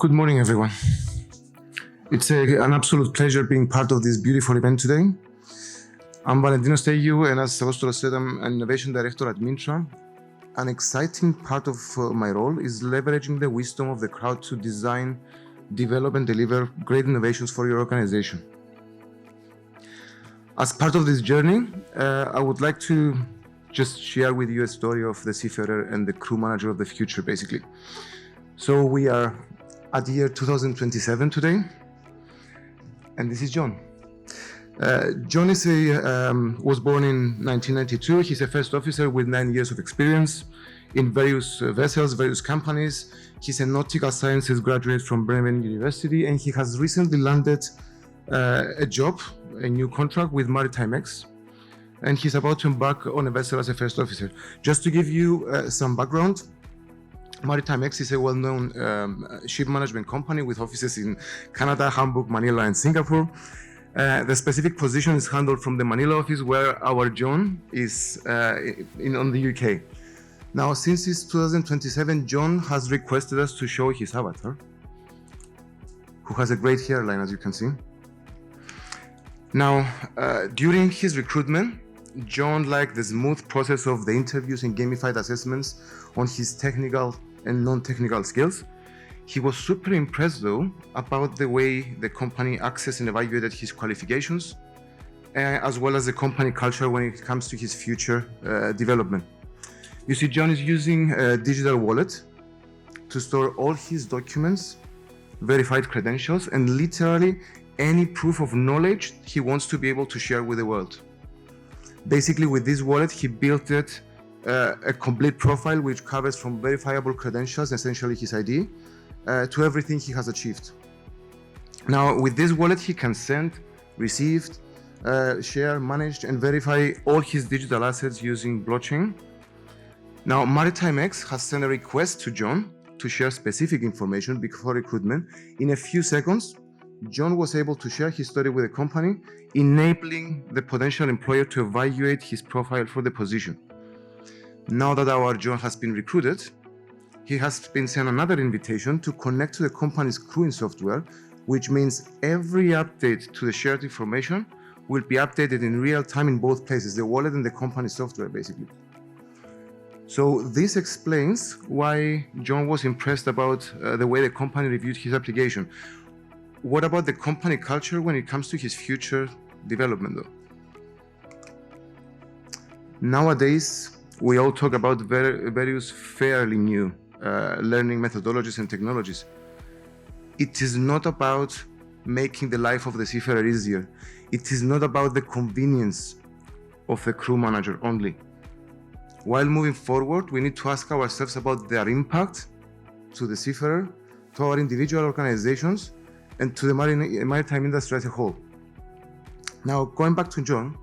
Good morning, everyone. It's an absolute pleasure being part of this beautiful event today. I'm Valentinos Steliou, and as Apostolos said, I'm an innovation director at Mintra. An exciting part of my role is leveraging the wisdom of the crowd to design, develop, and deliver great innovations for your organization. As part of this journey, I would like to just share with you a story of the seafarer and the crew manager of the future, basically. So we are at the year 2027 today, and this is John. John was born in 1992. He's a first officer with 9 years of experience in various vessels, various companies. He's a nautical sciences graduate from Bremen University, and he has recently landed a job, a new contract with Maritime X, and he's about to embark on a vessel as a first officer. Just to give you some background, Maritime X is a well-known ship management company with offices in Canada, Hamburg, Manila, and Singapore. The specific position is handled from the Manila office, where our John is on the UK. Now, since it's 2027, John has requested us to show his avatar, who has a great hairline, as you can see. Now, during his recruitment, John liked the smooth process of the interviews and gamified assessments on his technical and non-technical skills. He was super impressed, though, about the way the company accessed and evaluated his qualifications, as well as the company culture when it comes to his future development. You see, John is using a digital wallet to store all his documents, verified credentials, and literally any proof of knowledge he wants to be able to share with the world. Basically, with this wallet, he built a complete profile which covers from verifiable credentials, essentially his ID, to everything he has achieved. Now, with this wallet, he can send, receive, share, manage, and verify all his digital assets using blockchain. Now, Maritime X has sent a request to John to share specific information before recruitment. In a few seconds, John was able to share his story with the company, enabling the potential employer to evaluate his profile for the position. Now that our John has been recruited, he has been sent another invitation to connect to the company's crewing software, which means every update to the shared information will be updated in real time in both places, the wallet and the company software, basically. So this explains why John was impressed about the way the company reviewed his application. What about the company culture when it comes to his future development, though? Nowadays, we all talk about various fairly new learning methodologies and technologies. It is not about making the life of the seafarer easier. It is not about the convenience of the crew manager only. While moving forward, we need to ask ourselves about their impact to the seafarer, to our individual organizations, and to the maritime industry as a whole. Now, going back to John,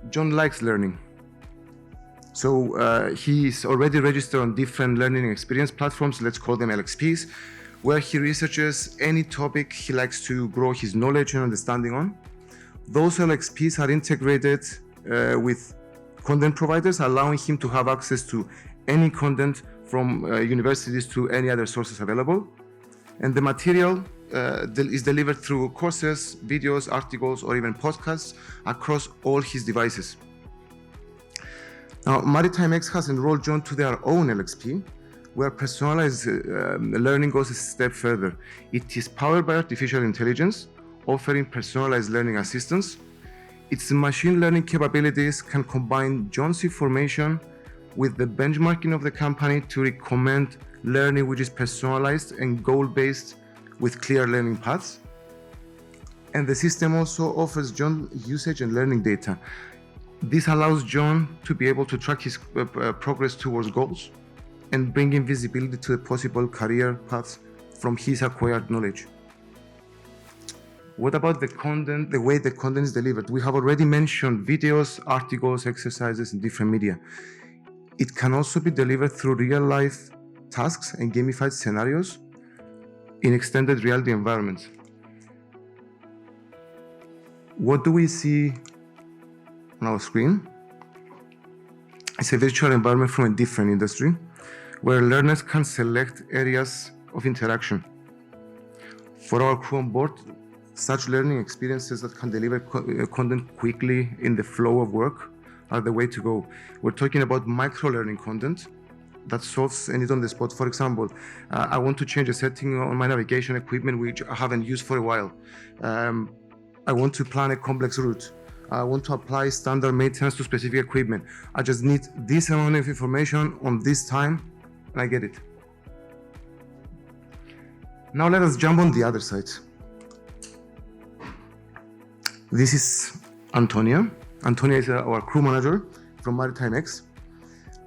John likes learning. So he is already registered on different learning experience platforms, let's call them LXPs, where he researches any topic he likes to grow his knowledge and understanding on. Those LXPs are integrated with content providers, allowing him to have access to any content from universities to any other sources available. And the material is delivered through courses, videos, articles, or even podcasts across all his devices. Now, Maritime X has enrolled John to their own LXP, where personalized learning goes a step further. It is powered by artificial intelligence, offering personalized learning assistance. Its machine learning capabilities can combine John's information with the benchmarking of the company to recommend learning which is personalized and goal-based with clear learning paths. And the system also offers John usage and learning data. This allows John to be able to track his progress towards goals and bring in visibility to the possible career paths from his acquired knowledge. What about the content, the way the content is delivered? We have already mentioned videos, articles, exercises, and different media. It can also be delivered through real-life tasks and gamified scenarios in extended reality environments. What do we see on our screen? It's a virtual environment from a different industry where learners can select areas of interaction. For our crew on board, such learning experiences that can deliver content quickly in the flow of work are the way to go. We're talking about micro-learning content that solves a need on the spot. For example, I want to change a setting on my navigation equipment which I haven't used for a while. I want to plan a complex route. I want to apply standard maintenance to specific equipment. I just need this amount of information on this time, and I get it. Now let us jump on the other side. This is Antonia. Antonia is our crew manager from Maritime X.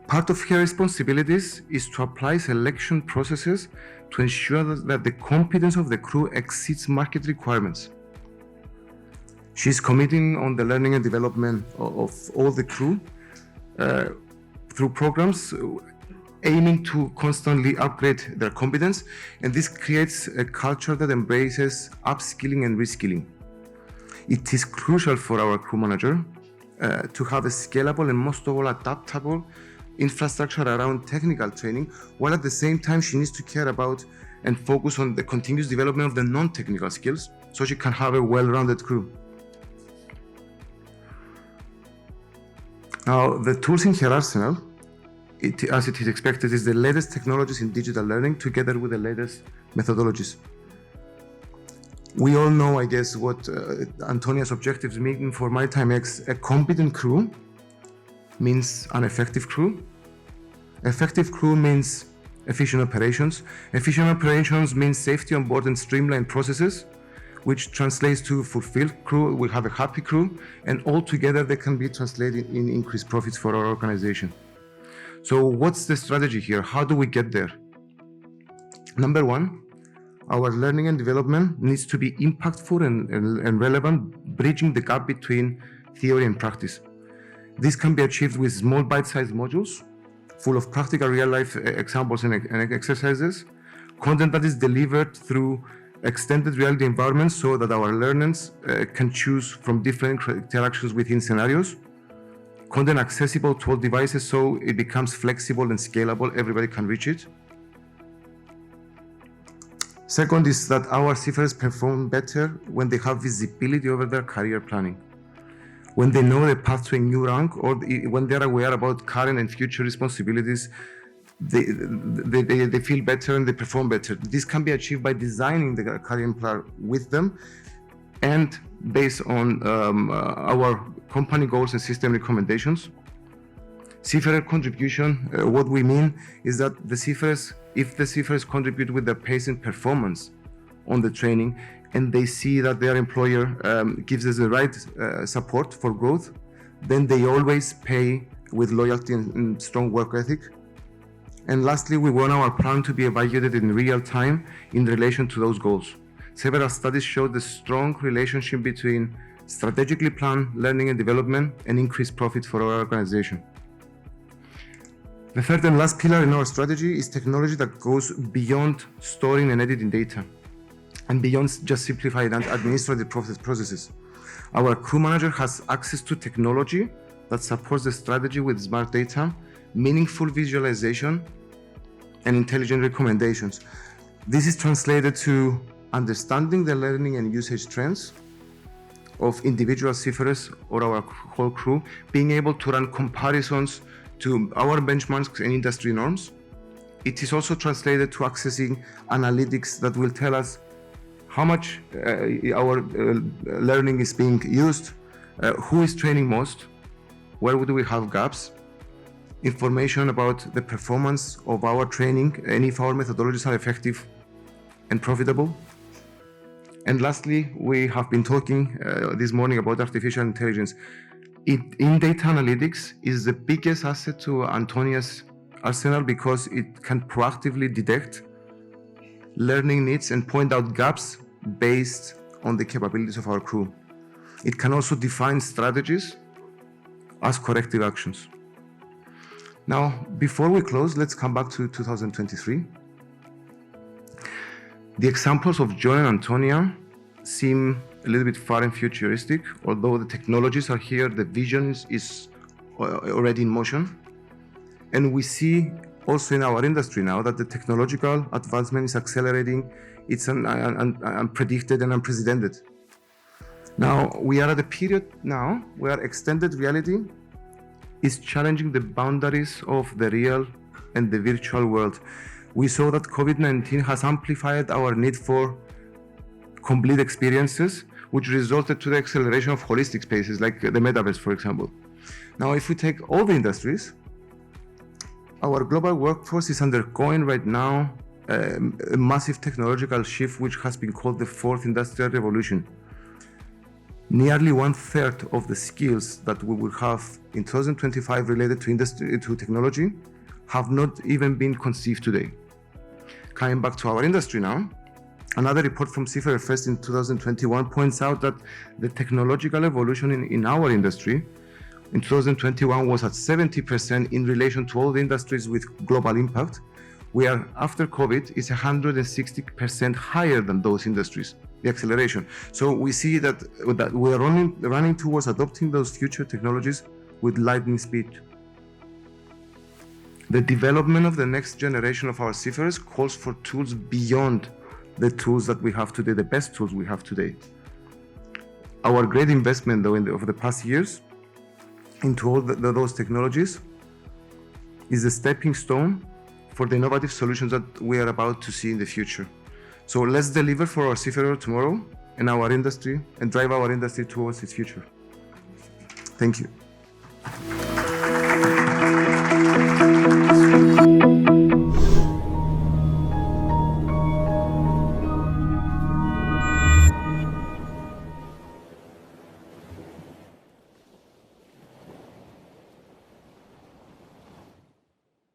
Part of her responsibilities is to apply selection processes to ensure that the competence of the crew exceeds market requirements. She's committing on the learning and development of all the crew through programs aiming to constantly upgrade their competence, and this creates a culture that embraces upskilling and reskilling. It is crucial for our crew manager to have a scalable and most of all adaptable infrastructure around technical training, while at the same time she needs to care about and focus on the continuous development of the non-technical skills so she can have a well-rounded crew. Now, the tools in her arsenal, as it is expected, is the latest technologies in digital learning together with the latest methodologies. We all know, I guess, what Antonia's objectives mean for Maritime X. A competent crew means an effective crew. Effective crew means efficient operations. Efficient operations means safety on board and streamlined processes, which translates to fulfilled crew. We have a happy crew, and all together they can be translated in increased profits for our organization. So what's the strategy here? How do we get there? Number one, our learning and development needs to be impactful and relevant, bridging the gap between theory and practice. This can be achieved with small bite-sized modules, full of practical real-life examples and exercises, content that is delivered through extended reality environments so that our learners can choose from different interactions within scenarios, content accessible to all devices so it becomes flexible and scalable, everybody can reach it. Second is that our seafarers perform better when they have visibility over their career planning, when they know the path to a new rank, or when they're aware about current and future responsibilities. They feel better and they perform better. This can be achieved by designing the career plan with them and based on our company goals and system recommendations. Seafarer contribution, what we mean is that if the seafarers contribute with their pace and performance on the training, and they see that their employer gives us the right support for growth, then they always pay with loyalty and strong work ethic. And lastly, we want our plan to be evaluated in real time in relation to those goals. Several studies show the strong relationship between strategically planned learning and development and increased profit for our organization. The third and last pillar in our strategy is technology that goes beyond storing and editing data and beyond just simplified and administrative processes. Our crew manager has access to technology that supports the strategy with smart data, meaningful visualization, and intelligent recommendations. This is translated to understanding the learning and usage trends of individual seafarers or our whole crew, being able to run comparisons to our benchmarks and industry norms. It is also translated to accessing analytics that will tell us how much our learning is being used, who is training most, where do we have gaps, information about the performance of our training and if our methodologies are effective and profitable. And lastly, we have been talking this morning about artificial intelligence. In data analytics is the biggest asset to Antonia's arsenal because it can proactively detect learning needs and point out gaps based on the capabilities of our crew. It can also define strategies as corrective actions. Now, before we close, let's come back to 2023. The examples of John and Antonia seem a little bit far and futuristic, although the technologies are here, the vision is already in motion. And we see also in our industry now that the technological advancement is accelerating. It's unpredicted and unprecedented. Now, we are at a period now where extended reality is challenging the boundaries of the real and the virtual world. We saw that COVID-19 has amplified our need for complete experiences, which resulted to the acceleration of holistic spaces like the metaverse, for example. Now, if we take all the industries, our global workforce is undergoing right now a massive technological shift, which has been called the fourth industrial revolution. Nearly 1/3 of the skills that we will have in 2025 related to technology have not even been conceived today. Coming back to our industry now, another report from Seafarer First in 2021 points out that the technological evolution in our industry in 2021 was at 70% in relation to all the industries with global impact, where after COVID is 160% higher than those industries, the acceleration. So we see that we are only running towards adopting those future technologies with lightning speed. The development of the next generation of our seafarers calls for tools beyond the tools that we have today, the best tools we have today. Our great investment, though, over the past years into all those technologies is a stepping stone for the innovative solutions that we are about to see in the future. So let's deliver for our seafarer tomorrow and our industry and drive our industry towards its future. Thank you.